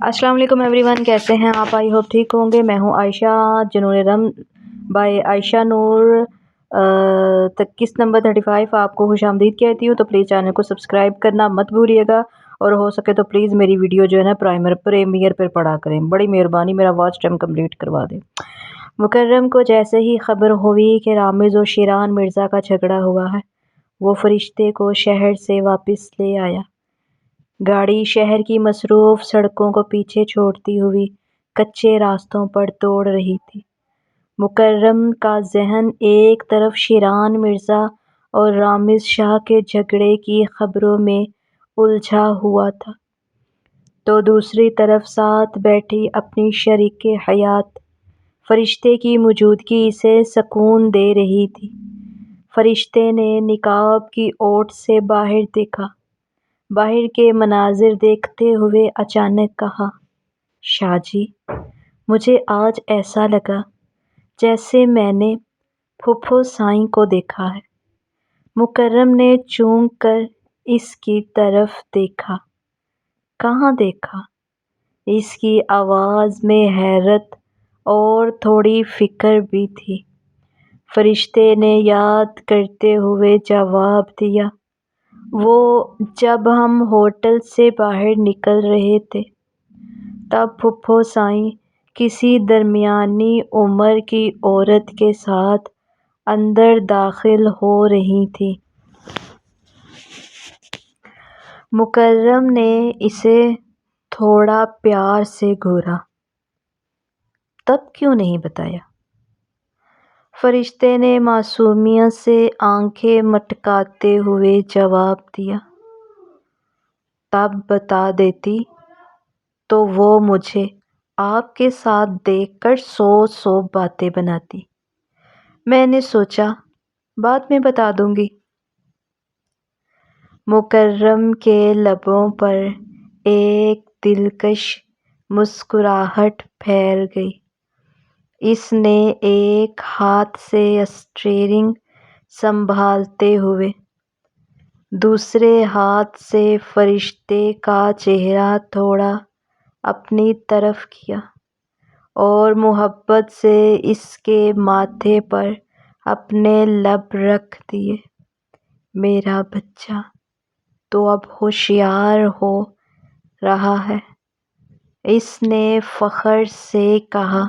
السلام علیکم every one, کیسے ہیں آپ؟ آئی ہوپ ٹھیک ہوں گے۔ میں ہوں عائشہ جنون رم بائی عائشہ نور 21 نمبر 35 آپ کو خوش آمدید کہتی ہوں۔ تو پلیز چینل کو سبسکرائب کرنا مت بھولیے گا، اور ہو سکے تو پلیز میری ویڈیو جو ہے نا پریمیئر پر پڑھا کریں، بڑی مہربانی، میرا واچ ٹائم کمپلیٹ کروا دیں۔ مکرم کو جیسے ہی خبر ہوئی کہ رامز اور شیران مرزا کا جھگڑا ہوا ہے، وہ فرشتے کو شہر سے واپس لے آیا۔ گاڑی شہر کی مصروف سڑکوں کو پیچھے چھوڑتی ہوئی کچے راستوں پر دوڑ رہی تھی۔ مکرم کا ذہن ایک طرف شیران مرزا اور رامز شاہ کے جھگڑے کی خبروں میں الجھا ہوا تھا، تو دوسری طرف ساتھ بیٹھی اپنی شریک حیات فرشتے کی موجودگی اسے سکون دے رہی تھی۔ فرشتے نے نقاب کی اوٹ سے باہر دیکھا، باہر کے مناظر دیکھتے ہوئے اچانک کہا، شاہ جی، مجھے آج ایسا لگا جیسے میں نے پھوپھو سائیں کو دیکھا ہے۔ مکرم نے چونک کر اس کی طرف دیکھا۔ کہاں دیکھا؟ اس کی آواز میں حیرت اور تھوڑی فکر بھی تھی۔ فرشتے نے یاد کرتے ہوئے جواب دیا، وہ جب ہم ہوٹل سے باہر نکل رہے تھے، تب پھوپھو سائیں کسی درمیانی عمر کی عورت کے ساتھ اندر داخل ہو رہی تھیں۔ مکرم نے اسے تھوڑا پیار سے گھورا، تب کیوں نہیں بتایا؟ فرشتے نے معصومیت سے آنکھیں مٹکاتے ہوئے جواب دیا، تب بتا دیتی تو وہ مجھے آپ کے ساتھ دیکھ کر 100 باتیں بناتی۔ میں نے سوچا بعد میں بتا دوں گی۔ مکرم کے لبوں پر ایک دلکش مسکراہٹ پھیل گئی۔ اس نے ایک ہاتھ سے اسٹیئرنگ سنبھالتے ہوئے دوسرے ہاتھ سے فرشتے کا چہرہ تھوڑا اپنی طرف کیا اور محبت سے اس کے ماتھے پر اپنے لب رکھ دیے۔ میرا بچہ تو اب ہوشیار ہو رہا ہے، اس نے فخر سے کہا۔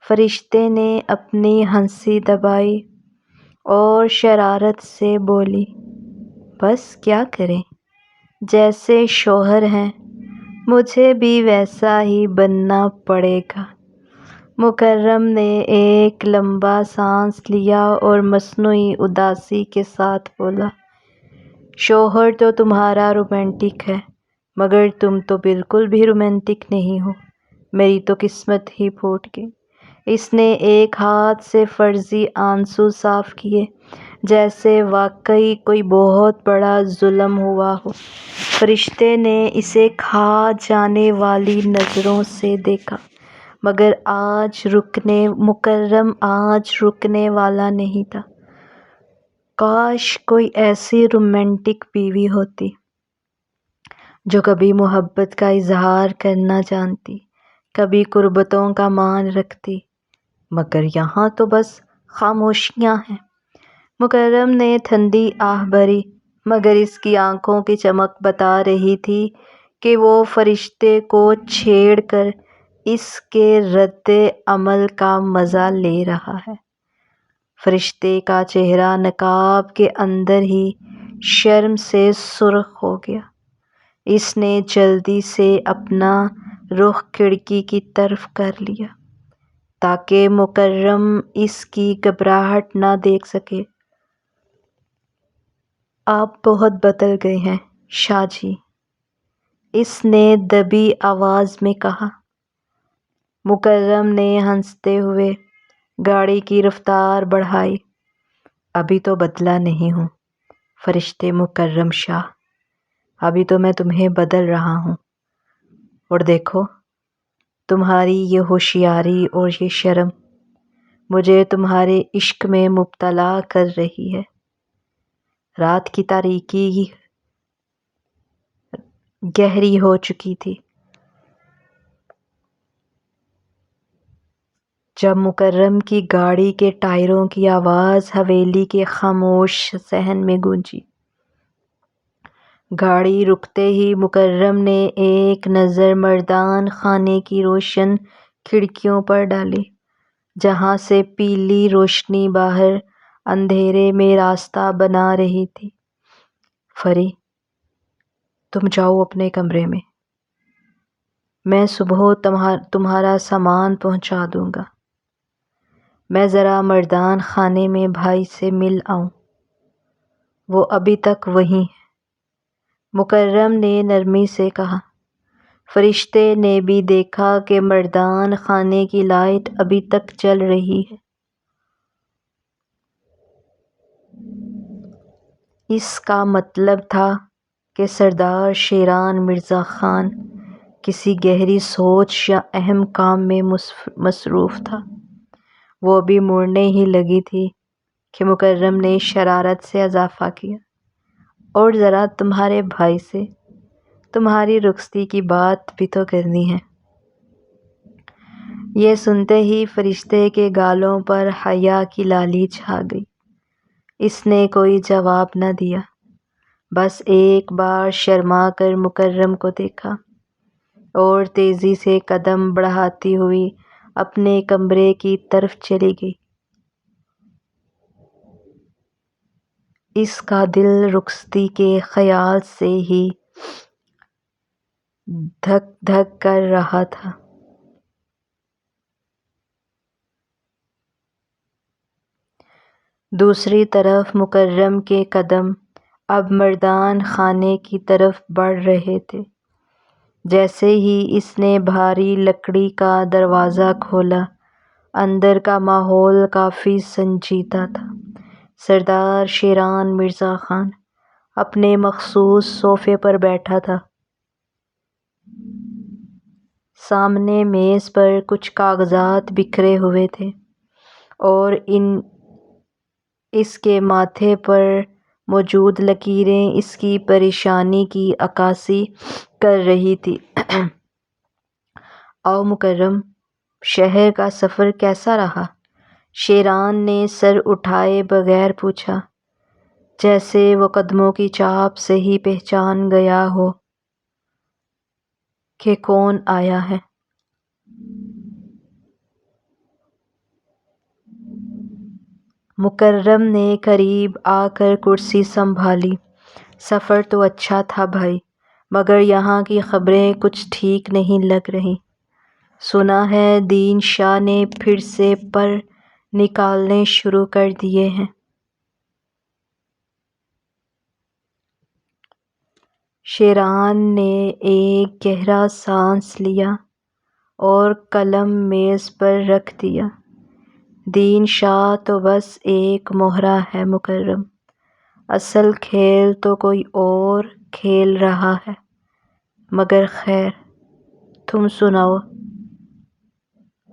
فرشتے نے اپنی ہنسی دبائی اور شرارت سے بولی، بس کیا کریں، جیسے شوہر ہیں مجھے بھی ویسا ہی بننا پڑے گا۔ مکرم نے ایک لمبا سانس لیا اور مصنوعی اداسی کے ساتھ بولا، شوہر تو تمہارا رومانٹک ہے، مگر تم تو بالکل بھی رومانٹک نہیں ہو، میری تو قسمت ہی پھوٹ گئی۔ اس نے ایک ہاتھ سے فرضی آنسو صاف کیے، جیسے واقعی کوئی بہت بڑا ظلم ہوا ہو۔ فرشتے نے اسے کھا جانے والی نظروں سے دیکھا، مگر مکرم آج رکنے والا نہیں تھا۔ کاش کوئی ایسی رومانٹک بیوی ہوتی جو کبھی محبت کا اظہار کرنا جانتی، کبھی قربتوں کا مان رکھتی، مگر یہاں تو بس خاموشیاں ہیں۔ مکرم نے ٹھنڈی آہ بھری، مگر اس کی آنکھوں کی چمک بتا رہی تھی کہ وہ فرشتے کو چھیڑ کر اس کے رد عمل کا مزہ لے رہا ہے۔ فرشتے کا چہرہ نقاب کے اندر ہی شرم سے سرخ ہو گیا۔ اس نے جلدی سے اپنا رخ کھڑکی کی طرف کر لیا تاکہ مکرم اس کی گھبراہٹ نہ دیکھ سکے۔ آپ بہت بدل گئے ہیں شاہ جی، اس نے دبی آواز میں کہا۔ مکرم نے ہنستے ہوئے گاڑی کی رفتار بڑھائی، ابھی تو بدلا نہیں ہوں فرشتے مکرم شاہ، ابھی تو میں تمہیں بدل رہا ہوں، اور دیکھو تمہاری یہ ہوشیاری اور یہ شرم مجھے تمہارے عشق میں مبتلا کر رہی ہے۔ رات کی تاریکی گہری ہو چکی تھی، جب مکرم کی گاڑی کے ٹائروں کی آواز حویلی کے خاموش صحن میں گونجی۔ گاڑی رکتے ہی مکرم نے ایک نظر مردان خانے کی روشن کھڑکیوں پر ڈالی، جہاں سے پیلی روشنی باہر اندھیرے میں راستہ بنا رہی تھی۔ فری، تم جاؤ اپنے کمرے میں صبح تمہارا سامان پہنچا دوں گا۔ میں ذرا مردان خانے میں بھائی سے مل آؤں، وہ ابھی تک وہیں ہے، مکرم نے نرمی سے کہا۔ فرشتے نے بھی دیکھا کہ مردان خانے کی لائٹ ابھی تک جل رہی ہے۔ اس کا مطلب تھا کہ سردار شیران مرزا خان کسی گہری سوچ یا اہم کام میں مصروف تھا۔ وہ ابھی مڑنے ہی لگی تھی کہ مکرم نے شرارت سے اضافہ کیا، اور ذرا تمہارے بھائی سے تمہاری رخصتی کی بات بھی تو کرنی ہے۔ یہ سنتے ہی فرشتے کے گالوں پر حیا کی لالی چھا گئی۔ اس نے کوئی جواب نہ دیا، بس ایک بار شرما کر مکرم کو دیکھا اور تیزی سے قدم بڑھاتی ہوئی اپنے کمرے کی طرف چلی گئی۔ اس کا دل رخصتی کے خیال سے ہی دھک دھک کر رہا تھا۔ دوسری طرف مکرم کے قدم اب مردان خانے کی طرف بڑھ رہے تھے۔ جیسے ہی اس نے بھاری لکڑی کا دروازہ کھولا، اندر کا ماحول کافی سنجیدہ تھا۔ سردار شیران مرزا خان اپنے مخصوص صوفے پر بیٹھا تھا۔ سامنے میز پر کچھ کاغذات بکھرے ہوئے تھے اور اس کے ماتھے پر موجود لکیریں اس کی پریشانی کی عکاسی کر رہی تھی۔ آؤ مکرم، شہر کا سفر کیسا رہا؟ شیران نے سر اٹھائے بغیر پوچھا، جیسے وہ قدموں کی چاپ سے ہی پہچان گیا ہو کہ کون آیا ہے۔ مکرم نے قریب آ کر کرسی سنبھالی۔ سفر تو اچھا تھا بھائی، مگر یہاں کی خبریں کچھ ٹھیک نہیں لگ رہیں۔ سنا ہے دین شاہ نے پھر سے پر نکالنے شروع کر دیے ہیں۔ شیران نے ایک گہرا سانس لیا اور قلم میز پر رکھ دیا۔ دین شاہ تو بس ایک مہرہ ہے مکرم، اصل کھیل تو کوئی اور کھیل رہا ہے۔ مگر خیر، تم سناؤ،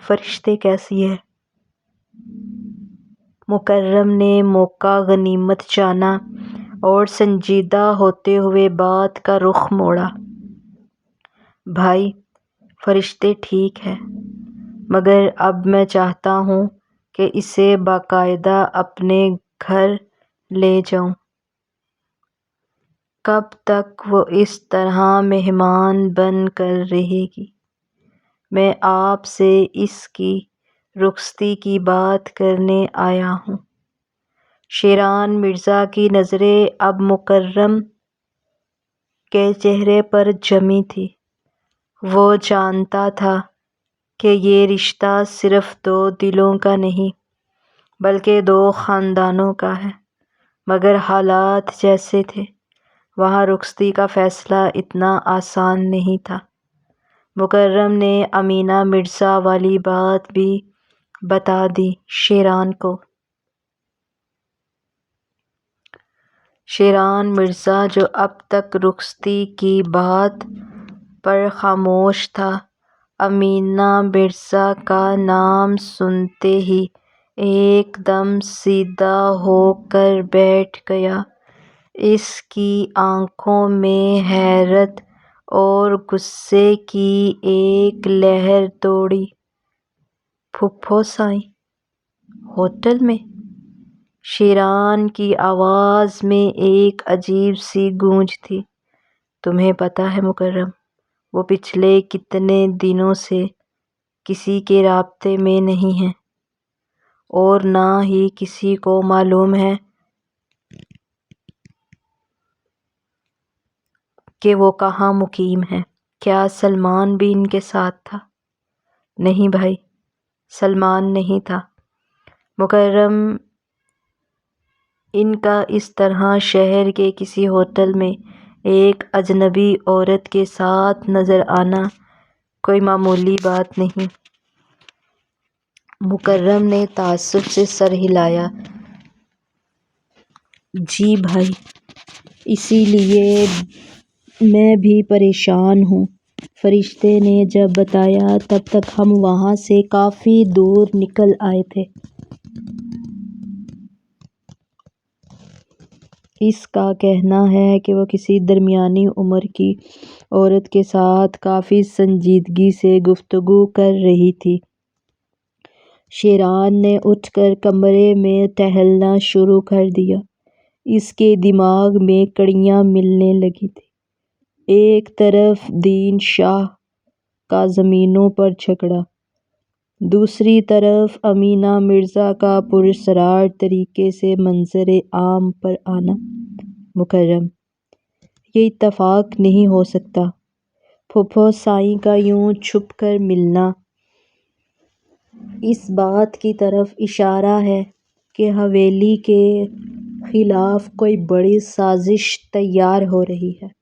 فرشتے کیسی ہے؟ مکرم نے موقع غنیمت جانا اور سنجیدہ ہوتے ہوئے بات کا رخ موڑا۔ بھائی، فرشتے ٹھیک ہے، مگر اب میں چاہتا ہوں کہ اسے باقاعدہ اپنے گھر لے جاؤں۔ کب تک وہ اس طرح مہمان بن کر رہے گی؟ میں آپ سے اس کی رخصتی کی بات کرنے آیا ہوں۔ شیران مرزا کی نظریں اب مکرم کے چہرے پر جمی تھیں۔ وہ جانتا تھا کہ یہ رشتہ صرف دو دلوں کا نہیں، بلکہ دو خاندانوں کا ہے، مگر حالات جیسے تھے، وہاں رخصتی کا فیصلہ اتنا آسان نہیں تھا۔ مکرم نے امینہ مرزا والی بات بھی بتا دی شیران کو۔ شیران مرزا جو اب تک رخصتی کی بات پر خاموش تھا، امینہ مرزا کا نام سنتے ہی ایک دم سیدھا ہو کر بیٹھ گیا۔ اس کی آنکھوں میں حیرت اور غصے کی ایک لہر دوڑی۔ پھپھو سائیں ہوٹل میں؟ شیران کی آواز میں ایک عجیب سی گونج تھی۔ تمہیں پتہ ہے مکرم، وہ پچھلے کتنے دنوں سے کسی کے رابطے میں نہیں ہیں، اور نہ ہی کسی کو معلوم ہے کہ وہ کہاں مقیم ہے۔ کیا سلمان بھی ان کے ساتھ تھا؟ نہیں بھائی، سلمان نہیں تھا۔ مکرم ان کا اس طرح شہر کے کسی ہوٹل میں ایک اجنبی عورت کے ساتھ نظر آنا کوئی معمولی بات نہیں۔ مکرم نے تعصب سے سر ہلایا۔ جی بھائی، اسی لیے میں بھی پریشان ہوں۔ فرشتے نے جب بتایا تب تک ہم وہاں سے کافی دور نکل آئے تھے۔ اس کا کہنا ہے کہ وہ کسی درمیانی عمر کی عورت کے ساتھ کافی سنجیدگی سے گفتگو کر رہی تھی۔ شیران نے اٹھ کر کمرے میں ٹہلنا شروع کر دیا۔ اس کے دماغ میں کڑیاں ملنے لگی تھیں۔ ایک طرف دین شاہ کا زمینوں پر جھگڑا، دوسری طرف امینا مرزا کا پراسرار طریقے سے منظر عام پر آنا۔ مکرم، یہ اتفاق نہیں ہو سکتا۔ پھپھو سائیں کا یوں چھپ کر ملنا اس بات کی طرف اشارہ ہے کہ حویلی کے خلاف کوئی بڑی سازش تیار ہو رہی ہے۔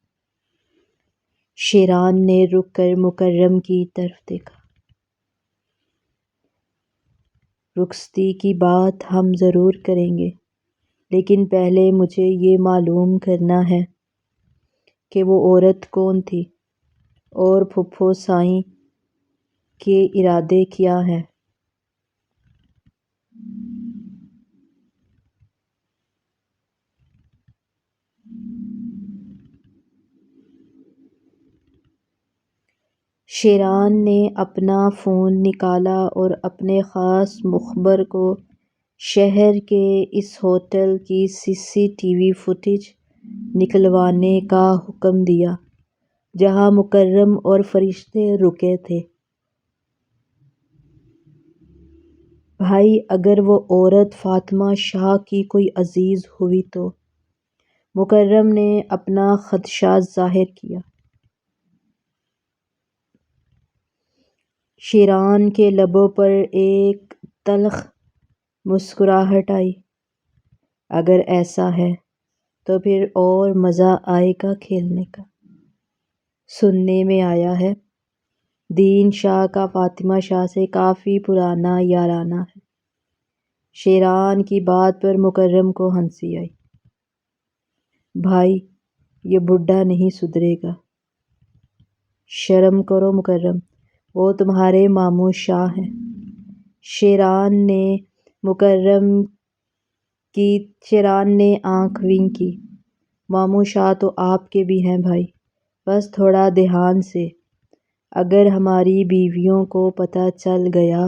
شیران نے رک کر مکرم کی طرف دیکھا۔ رخصتی کی بات ہم ضرور کریں گے، لیکن پہلے مجھے یہ معلوم کرنا ہے کہ وہ عورت کون تھی اور پھپھو سائیں کے ارادے کیا ہیں۔ شیران نے اپنا فون نکالا اور اپنے خاص مخبر کو شہر کے اس ہوٹل کی CCTV فوٹیج نکلوانے کا حکم دیا جہاں مکرم اور فرشتے رکے تھے۔ بھائی، اگر وہ عورت فاطمہ شاہ کی کوئی عزیز ہوئی تو؟ مکرم نے اپنا خدشہ ظاہر کیا۔ شیران کے لبوں پر ایک تلخ مسکراہٹ آئی۔ اگر ایسا ہے تو پھر اور مزہ آئے گا کھیلنے کا۔ سننے میں آیا ہے دین شاہ کا فاطمہ شاہ سے کافی پرانا یارانہ ہے۔ شیران کی بات پر مکرم کو ہنسی آئی۔ بھائی، یہ بڈھا نہیں سدھرے گا۔ شرم کرو مکرم، وہ تمہارے ماموں شاہ ہیں۔ شیران نے آنکھ ونک کی۔ ماموں شاہ تو آپ کے بھی ہیں بھائی، بس تھوڑا دھیان سے۔ اگر ہماری بیویوں کو پتہ چل گیا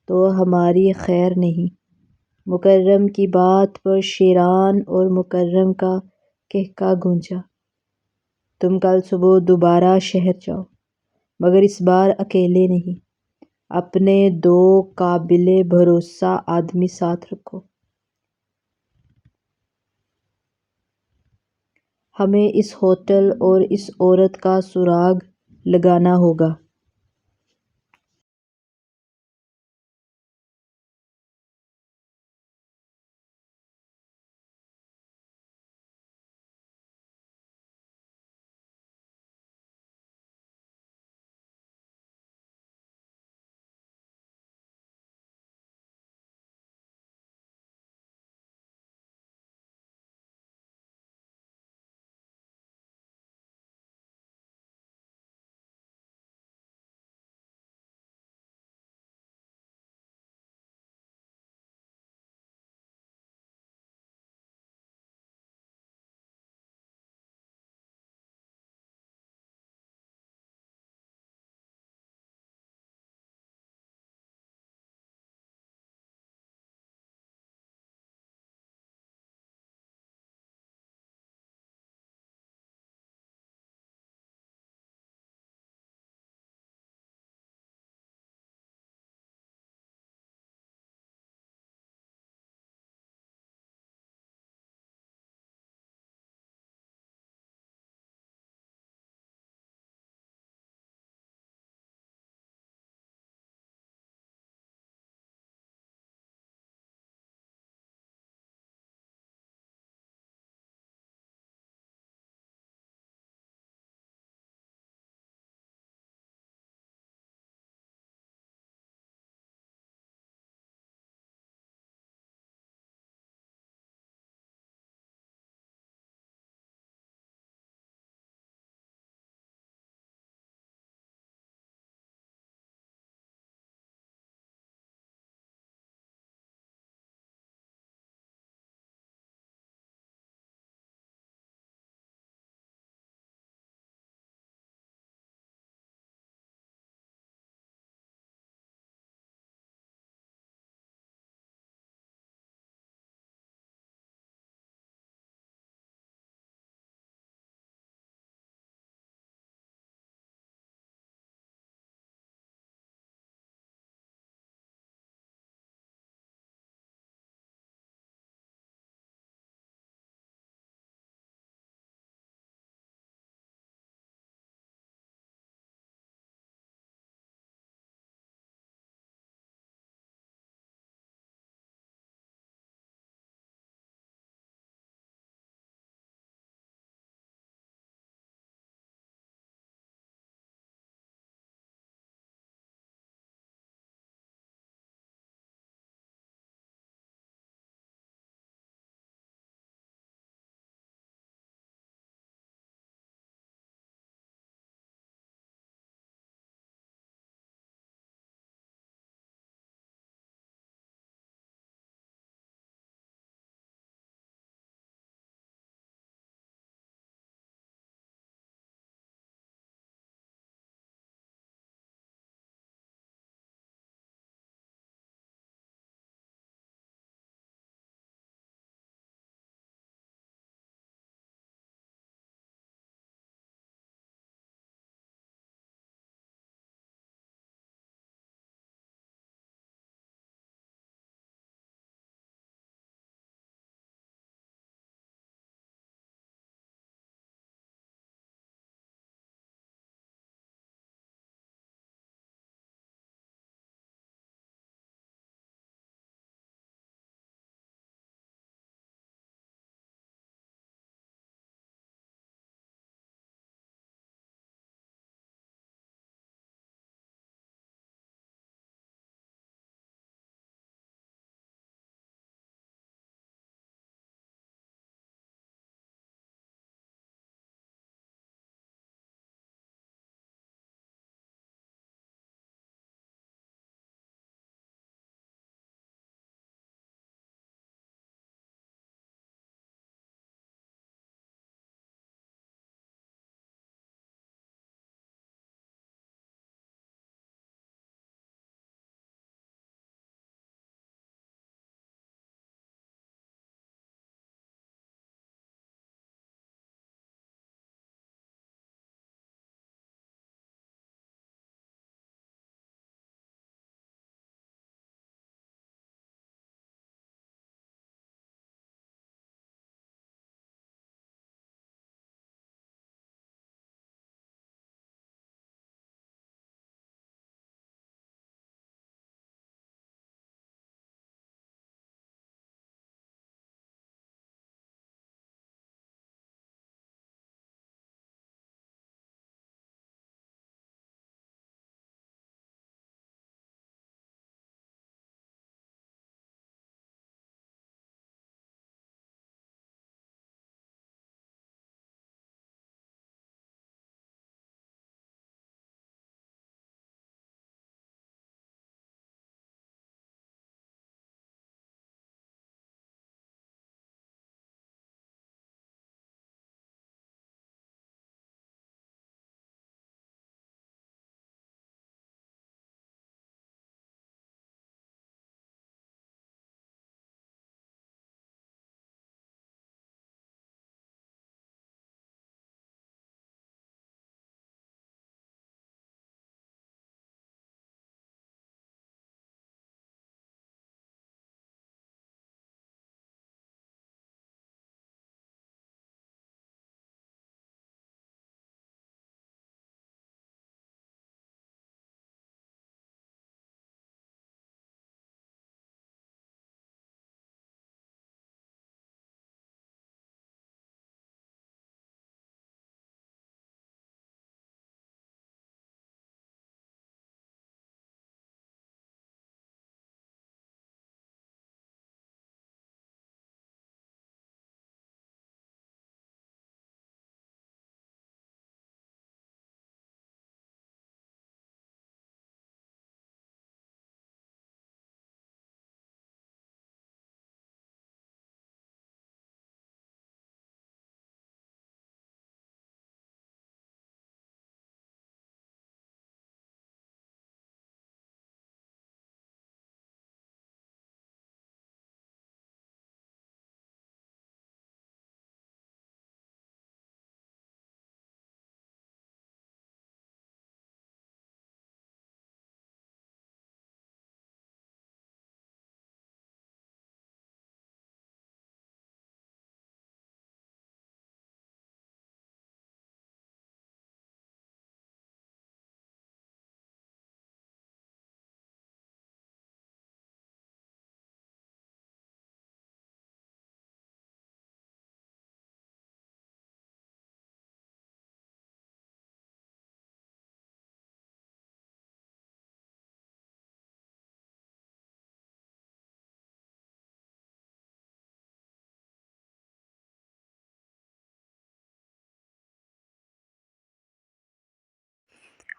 تو ہماری خیر نہیں۔ مکرم کی بات پر شیران اور مکرم کا قہقہ گونجا۔ تم کل صبح دوبارہ شہر جاؤ، مگر اس بار اکیلے نہیں، اپنے 2 قابل بھروسہ آدمی ساتھ رکھو۔ ہمیں اس ہوٹل اور اس عورت کا سراغ لگانا ہوگا۔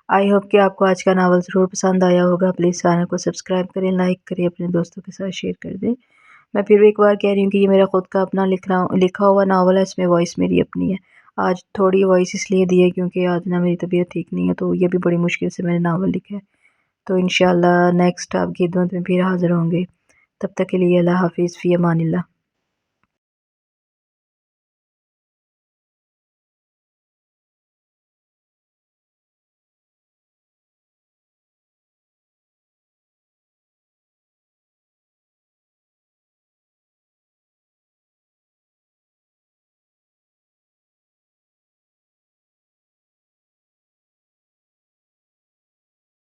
آئی ہوپ کہ آپ کو آج کا ناول ضرور پسند آیا ہوگا. پلیز چینل کو سبسکرائب کریں، لائک کریں، اپنے دوستوں کے ساتھ شیئر کر دیں. میں پھر ایک بار کہہ رہی ہوں کہ یہ میرا خود کا اپنا لکھا ہوا ناول ہے. اس میں وائس میری اپنی ہے. آج تھوڑی وائس اس لیے دی ہے کیونکہ آج نا میری طبیعت ٹھیک نہیں ہے، تو یہ بھی بڑی مشکل سے میں نے ناول لکھا ہے. تو انشاءاللہ نیکسٹ آپ کی خدمت میں پھر حاضر ہوں گے. تب تک کے لیے اللہ حافظ، فی امان اللہ.